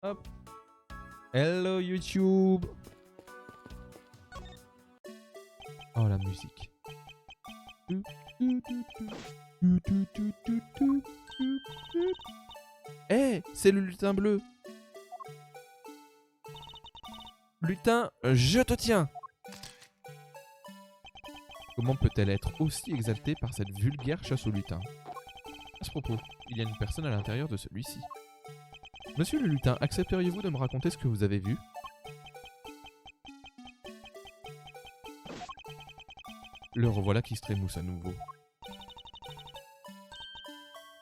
Hop. Hello YouTube. Oh la musique. Eh, c'est le lutin bleu. Lutin, je te tiens. Comment peut-elle être aussi exaltée par cette vulgaire chasse au lutin? À ce propos, il y a une personne à l'intérieur de celui-ci. Monsieur le lutin, accepteriez-vous de me raconter ce que vous avez vu? Le revoilà qui se trémousse à nouveau.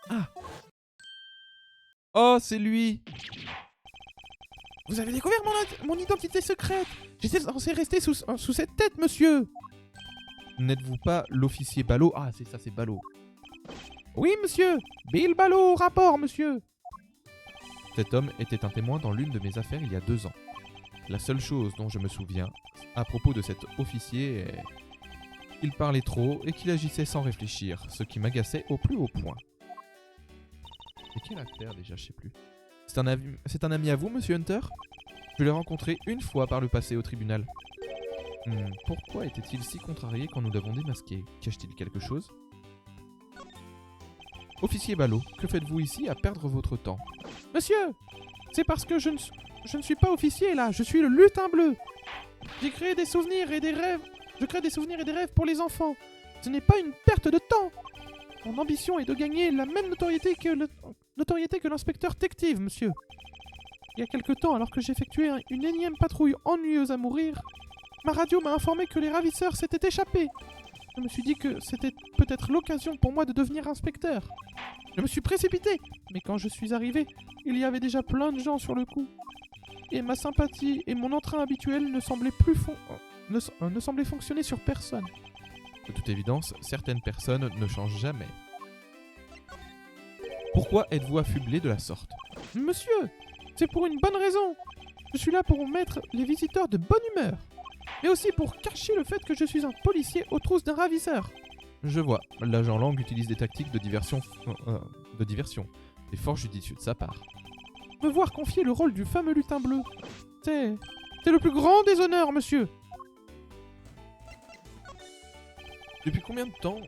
Ah! Oh, c'est lui! Vous avez découvert mon identité secrète! J'étais censé rester sous cette tête, monsieur! N'êtes-vous pas l'officier Ballot? Ah, c'est ça, c'est Ballot. Oui, monsieur! Bill Ballot au rapport, monsieur! Cet homme était un témoin dans l'une de mes affaires il y a 2 ans. La seule chose dont je me souviens à propos de cet officier est qu'il parlait trop et qu'il agissait sans réfléchir, ce qui m'agaçait au plus haut point. Et quelle affaire déjà, je sais plus. C'est un ami à vous, monsieur Hunter? Je l'ai rencontré une fois par le passé au tribunal. Pourquoi était-il si contrarié quand nous l'avons démasqué? Cache-t-il quelque chose? Officier Ballot, que faites-vous ici à perdre votre temps? Monsieur, c'est parce que je ne suis pas officier là, je suis le lutin bleu. J'ai créé des souvenirs et des rêves. Je crée des souvenirs et des rêves pour les enfants. Ce n'est pas une perte de temps. Mon ambition est de gagner la même notoriété que l'inspecteur détective, monsieur. Il y a quelque temps, alors que j'effectuais une énième patrouille ennuyeuse à mourir, ma radio m'a informé que les ravisseurs s'étaient échappés. Je me suis dit que c'était peut-être l'occasion pour moi de devenir inspecteur. Je me suis précipité, mais quand je suis arrivé, il y avait déjà plein de gens sur le coup. Et ma sympathie et mon entrain habituel ne semblaient ne semblaient fonctionner sur personne. De toute évidence, certaines personnes ne changent jamais. Pourquoi êtes-vous affublé de la sorte? Monsieur, c'est pour une bonne raison. Je suis là pour mettre les visiteurs de bonne humeur, mais aussi pour cacher le fait que je suis un policier aux trousses d'un ravisseur. Je vois, l'agent Lang utilise des tactiques de diversion. C'est fort judicieux de sa part. Me voir confier le rôle du fameux lutin bleu, c'est le plus grand des honneurs, monsieur. Depuis combien de temps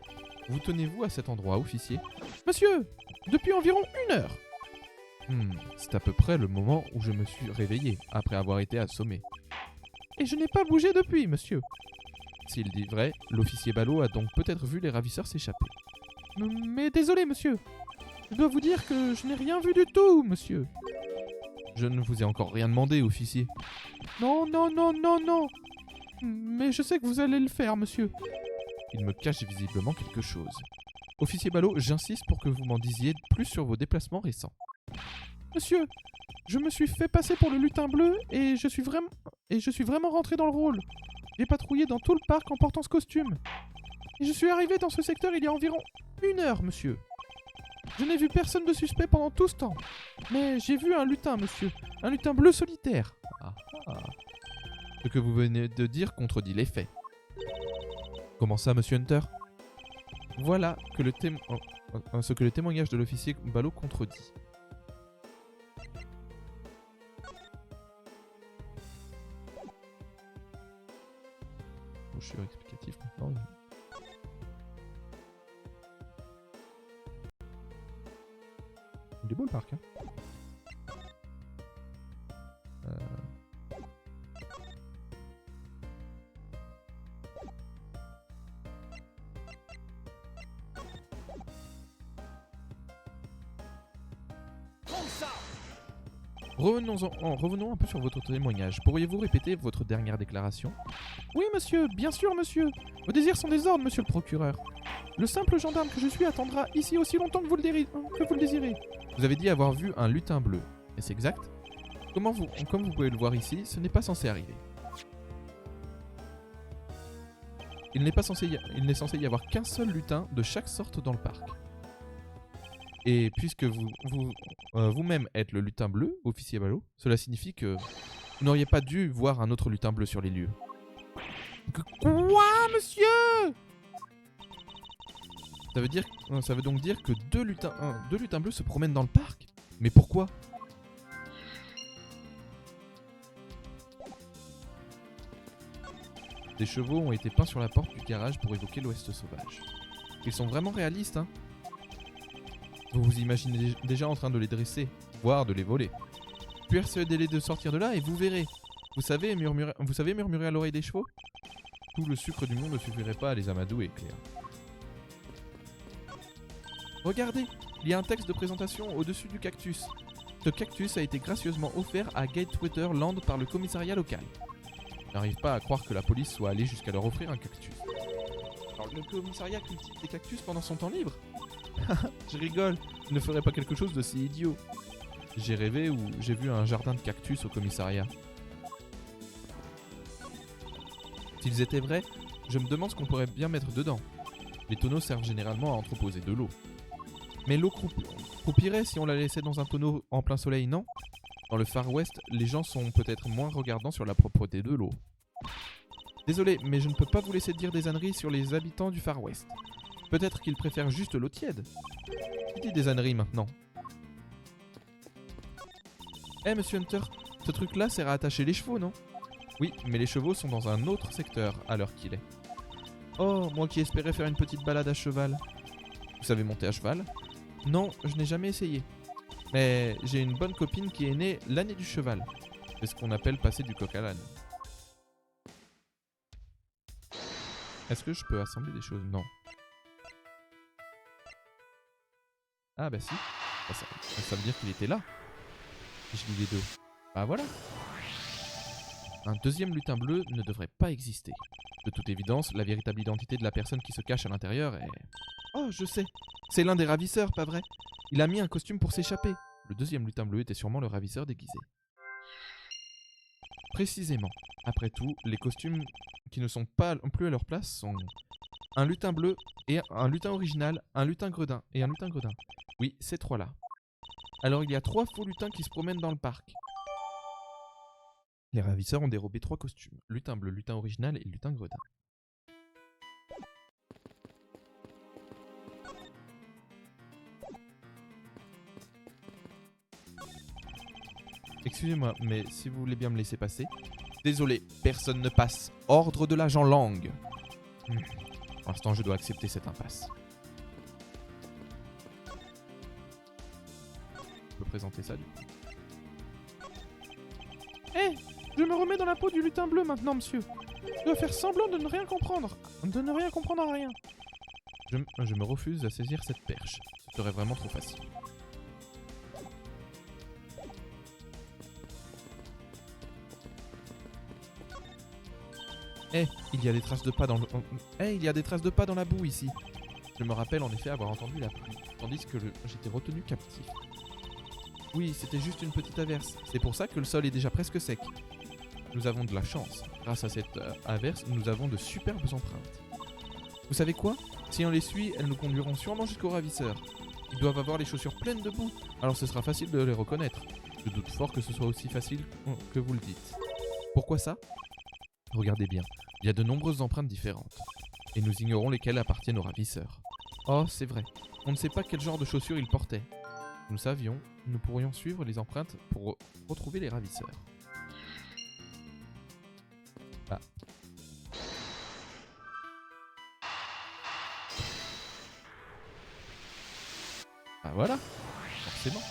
vous tenez-vous à cet endroit, officier? Monsieur, depuis environ 1 heure. C'est à peu près le moment où je me suis réveillé, après avoir été assommé. Et je n'ai pas bougé depuis, monsieur. S'il dit vrai, l'officier Ballot a donc peut-être vu les ravisseurs s'échapper. Mais désolé, monsieur. Je dois vous dire que je n'ai rien vu du tout, monsieur. Je ne vous ai encore rien demandé, officier. Non. Mais je sais que vous allez le faire, monsieur. Il me cache visiblement quelque chose. Officier Ballot, j'insiste pour que vous m'en disiez plus sur vos déplacements récents. Monsieur, je me suis fait passer pour le lutin bleu et je suis vraiment rentré dans le rôle. J'ai patrouillé dans tout le parc en portant ce costume. Et je suis arrivé dans ce secteur il y a environ 1 heure, monsieur. Je n'ai vu personne de suspect pendant tout ce temps. Mais j'ai vu un lutin, monsieur. Un lutin bleu solitaire. Ce que vous venez de dire contredit les faits. Comment ça, monsieur Hunter? Voilà ce que le témoignage de l'officier Ballot contredit. Je suis explicatif maintenant. Il est beau le parc, hein. Revenons un peu sur votre témoignage. Pourriez-vous répéter votre dernière déclaration? Oui, monsieur, bien sûr, monsieur. Vos désirs sont des ordres, monsieur le procureur. Le simple gendarme que je suis attendra ici aussi longtemps que vous le désirez. Vous avez dit avoir vu un lutin bleu. Est-ce exact? Comme vous pouvez le voir ici, ce n'est pas censé arriver. Il n'est censé y avoir qu'un seul lutin de chaque sorte dans le parc. Et puisque vous-même êtes le lutin bleu, officier Ballot, cela signifie que vous n'auriez pas dû voir un autre lutin bleu sur les lieux. Quoi, monsieur? Ça veut donc dire que deux lutins bleus se promènent dans le parc? Mais pourquoi? Des chevaux ont été peints sur la porte du garage pour évoquer l'Ouest sauvage. Ils sont vraiment réalistes, hein. Vous vous imaginez déjà en train de les dresser, voire de les voler. Persuadez-les de sortir de là et vous verrez. Vous savez murmurer à l'oreille des chevaux? Tout le sucre du monde ne suffirait pas à les amadouer, Claire. Regardez, il y a un texte de présentation au-dessus du cactus. Ce cactus a été gracieusement offert à Gatewater Land par le commissariat local. Je n'arrive pas à croire que la police soit allée jusqu'à leur offrir un cactus. Alors le commissariat cultive des cactus pendant son temps libre? Je rigole, je ne ferais pas quelque chose de si idiot. J'ai rêvé ou j'ai vu un jardin de cactus au commissariat. S'ils étaient vrais, je me demande ce qu'on pourrait bien mettre dedans. Les tonneaux servent généralement à entreposer de l'eau. Mais l'eau croupirait si on la laissait dans un tonneau en plein soleil, non? Dans le Far West, les gens sont peut-être moins regardants sur la propreté de l'eau. Désolé, mais je ne peux pas vous laisser dire des âneries sur les habitants du Far West. Peut-être qu'ils préfèrent juste l'eau tiède. Qui dit des âneries maintenant? Eh, monsieur Hunter, ce truc-là sert à attacher les chevaux, non? Oui, mais les chevaux sont dans un autre secteur à l'heure qu'il est. Oh, moi qui espérais faire une petite balade à cheval. Vous savez monter à cheval? Non, je n'ai jamais essayé. Mais j'ai une bonne copine qui est née l'année du cheval. C'est ce qu'on appelle passer du coq à l'âne. Est-ce que je peux assembler des choses? Non. Ah bah si. Ça veut dire qu'il était là. Je lis les deux. Bah voilà. Un deuxième lutin bleu ne devrait pas exister. De toute évidence, la véritable identité de la personne qui se cache à l'intérieur est... Oh, je sais. C'est l'un des ravisseurs, pas vrai? Il a mis un costume pour s'échapper. Le deuxième lutin bleu était sûrement le ravisseur déguisé. Précisément. Après tout, les costumes qui ne sont pas plus à leur place sont... Un lutin bleu, et un lutin original, un lutin gredin et un lutin gredin. Oui, ces trois-là. Alors il y a 3 faux lutins qui se promènent dans le parc. Les ravisseurs ont dérobé 3 costumes. Lutin bleu, lutin original et lutin gredin. Excusez-moi, mais si vous voulez bien me laisser passer... Désolé, personne ne passe. Ordre de l'agent Lang. Pour l'instant, je dois accepter cette impasse. Je peux présenter ça du coup. Hé, je me remets dans la peau du lutin bleu maintenant, monsieur. Je dois faire semblant de ne rien comprendre. De ne rien comprendre à rien. Je me refuse à saisir cette perche. Ce serait vraiment trop facile. Il y a des traces de pas dans le... il y a des traces de pas dans la boue ici. Je me rappelle en effet avoir entendu la pluie, tandis que j'étais retenu captif. Oui, c'était juste une petite averse. C'est pour ça que le sol est déjà presque sec. Nous avons de la chance. Grâce à cette averse, nous avons de superbes empreintes. Vous savez quoi? Si on les suit, elles nous conduiront sûrement jusqu'au ravisseur. Ils doivent avoir les chaussures pleines de boue, alors ce sera facile de les reconnaître. Je doute fort que ce soit aussi facile que vous le dites. Pourquoi ça? Regardez bien, il y a de nombreuses empreintes différentes. Et nous ignorons lesquelles appartiennent aux ravisseurs. Oh, c'est vrai. On ne sait pas quel genre de chaussures ils portaient. Nous savions, nous pourrions suivre les empreintes pour retrouver les ravisseurs. Ah. Ah voilà, forcément.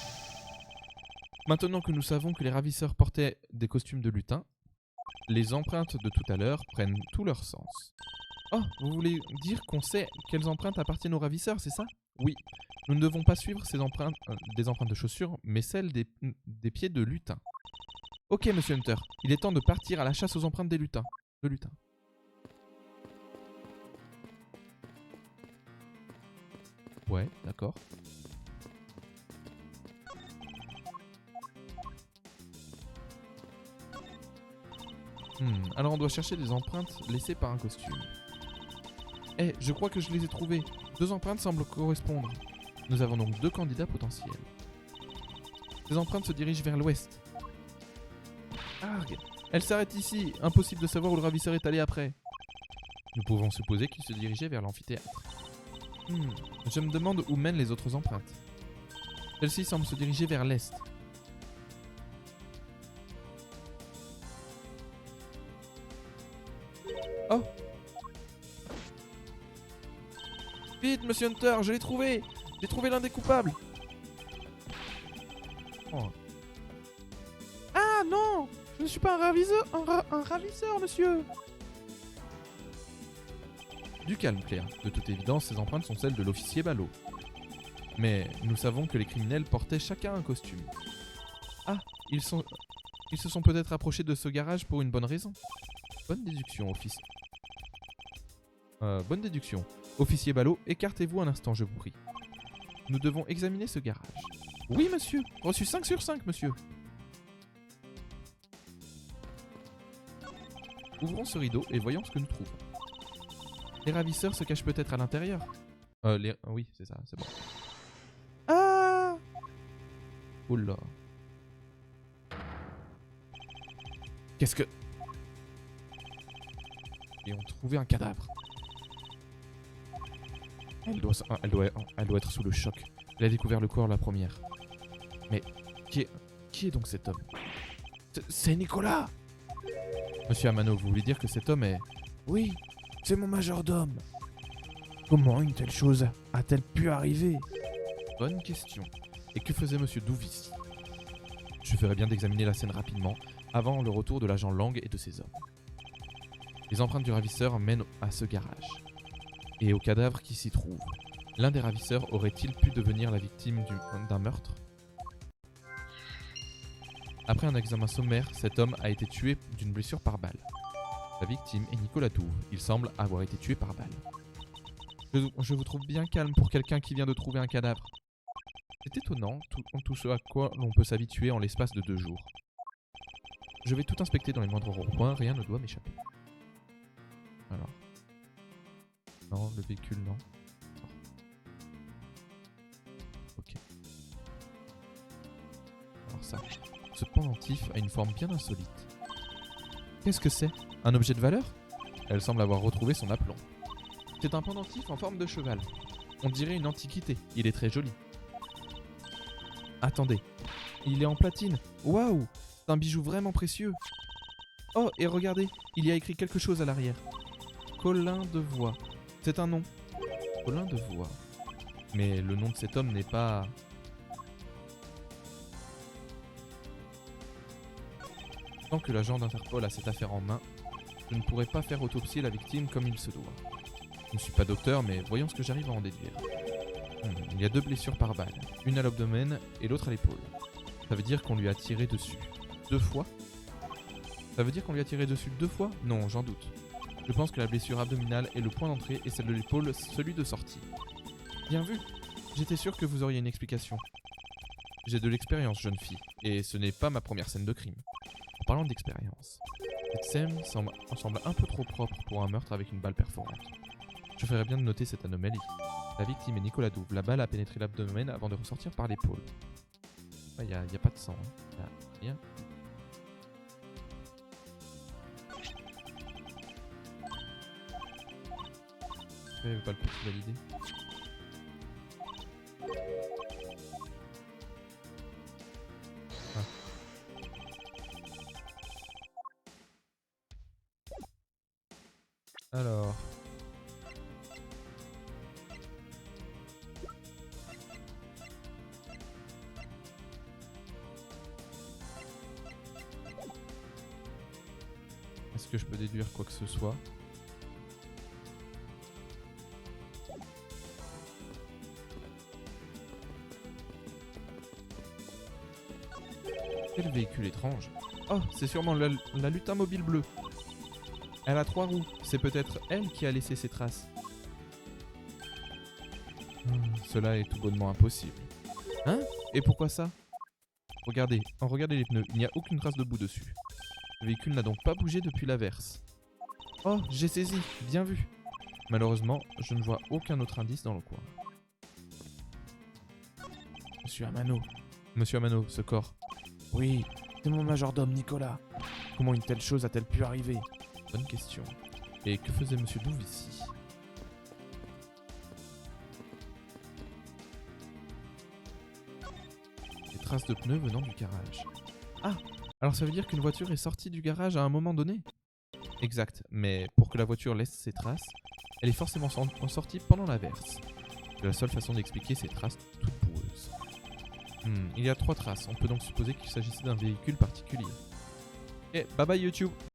Maintenant que nous savons que les ravisseurs portaient des costumes de lutin, les empreintes de tout à l'heure prennent tout leur sens. Oh, vous voulez dire qu'on sait quelles empreintes appartiennent aux ravisseurs, c'est ça? Oui, nous ne devons pas suivre ces empreintes, des empreintes de chaussures, mais celles des pieds de lutin. Ok, monsieur Hunter, il est temps de partir à la chasse aux empreintes des lutins. De lutin. Ouais, d'accord. Alors on doit chercher des empreintes laissées par un costume. Je crois que je les ai trouvées. 2 empreintes semblent correspondre. Nous avons donc 2 candidats potentiels. Ces empreintes se dirigent vers l'ouest. Ah, elle s'arrête ici. Impossible de savoir où le ravisseur est allé après. Nous pouvons supposer qu'il se dirigeait vers l'amphithéâtre. Je me demande où mènent les autres empreintes. Celle-ci semble se diriger vers l'est. Oh! Vite, monsieur Hunter, je l'ai trouvé! J'ai trouvé l'un des coupables! Oh. Ah non! Je ne suis pas un ravisseur, un ravisseur, monsieur! Du calme, Claire. De toute évidence, ces empreintes sont celles de l'officier Ballot. Mais nous savons que les criminels portaient chacun un costume. Ah, ils se sont peut-être approchés de ce garage pour une bonne raison. Bonne déduction, bonne déduction. Officier Ballot, écartez-vous un instant, je vous prie. Nous devons examiner ce garage. Oui, monsieur. Reçu 5 sur 5, monsieur. Ouvrons ce rideau et voyons ce que nous trouvons. Les ravisseurs se cachent peut-être à l'intérieur. Oui, c'est ça, c'est bon. Ah! Oula. Qu'est-ce que... Et on trouvait un cadavre. Elle doit être sous le choc. Elle a découvert le corps la première. Mais qui est donc cet homme? C'est Nicolas! Monsieur Amano, vous voulez dire que cet homme est... Oui, c'est mon majordome. Comment une telle chose a-t-elle pu arriver? Bonne question. Et que faisait Monsieur Douve ici? Je ferais bien d'examiner la scène rapidement, avant le retour de l'agent Lang et de ses hommes. Les empreintes du ravisseur mènent à ce garage. Et au cadavre qui s'y trouve. L'un des ravisseurs aurait-il pu devenir la victime d'un meurtre? Après un examen sommaire, cet homme a été tué d'une blessure par balle. La victime est Nicolas Douve. Il semble avoir été tué par balle. Je vous trouve bien calme pour quelqu'un qui vient de trouver un cadavre. C'est étonnant, tout ce à quoi l'on peut s'habituer en l'espace de 2 jours. Je vais tout inspecter dans les moindres recoins, rien ne doit m'échapper. Alors. Non, le véhicule, non. Ok. Alors ça. Ce pendentif a une forme bien insolite. Qu'est-ce que c'est? Un objet de valeur? Elle semble avoir retrouvé son aplomb. C'est un pendentif en forme de cheval. On dirait une antiquité. Il est très joli. Attendez. Il est en platine. Waouh! C'est un bijou vraiment précieux. Oh, et regardez, il y a écrit quelque chose à l'arrière. Colin de Voix. C'est un nom. Colin de Voix. Mais le nom de cet homme n'est pas... Tant que l'agent d'Interpol a cette affaire en main, je ne pourrai pas faire autopsier la victime comme il se doit. Je ne suis pas docteur, mais voyons ce que j'arrive à en déduire. Il y a 2 blessures par balle, une à l'abdomen et l'autre à l'épaule. Ça veut dire qu'on lui a tiré dessus 2 fois? Ça veut dire qu'on lui a tiré dessus 2 fois? Non, j'en doute. Je pense que la blessure abdominale est le point d'entrée et celle de l'épaule celui de sortie. Bien vu. J'étais sûr que vous auriez une explication. J'ai de l'expérience, jeune fille, et ce n'est pas ma première scène de crime. En parlant d'expérience, cette scène semble un peu trop propre pour un meurtre avec une balle perforante. Je ferais bien de noter cette anomalie. La victime est Nicolas Douve. La balle a pénétré l'abdomen avant de ressortir par l'épaule. Il n'y a pas de sang, hein. Y a rien. Je vais pas le petit valider. Ah. Alors... Est-ce que je peux déduire quoi que ce soit? Quel véhicule étrange. Oh, c'est sûrement la lutin mobile bleue. Elle a 3 roues. C'est peut-être elle qui a laissé ses traces. Cela est tout bonnement impossible. Hein? Et pourquoi ça? Regardez les pneus. Il n'y a aucune trace de boue dessus. Le véhicule n'a donc pas bougé depuis l'averse. Oh, j'ai saisi. Bien vu. Malheureusement, je ne vois aucun autre indice dans le coin. Monsieur Amano. Monsieur Amano, ce corps. Oui, c'est mon majordome Nicolas. Comment une telle chose a-t-elle pu arriver? Bonne question. Et que faisait Monsieur Douve ici? Des traces de pneus venant du garage. Ah! Alors ça veut dire qu'une voiture est sortie du garage à un moment donné? Exact, mais pour que la voiture laisse ses traces, elle est forcément sortie pendant l'averse. C'est la seule façon d'expliquer ces traces toutes boueuses. Il y a 3 traces, on peut donc supposer qu'il s'agissait d'un véhicule particulier. Et bye bye YouTube!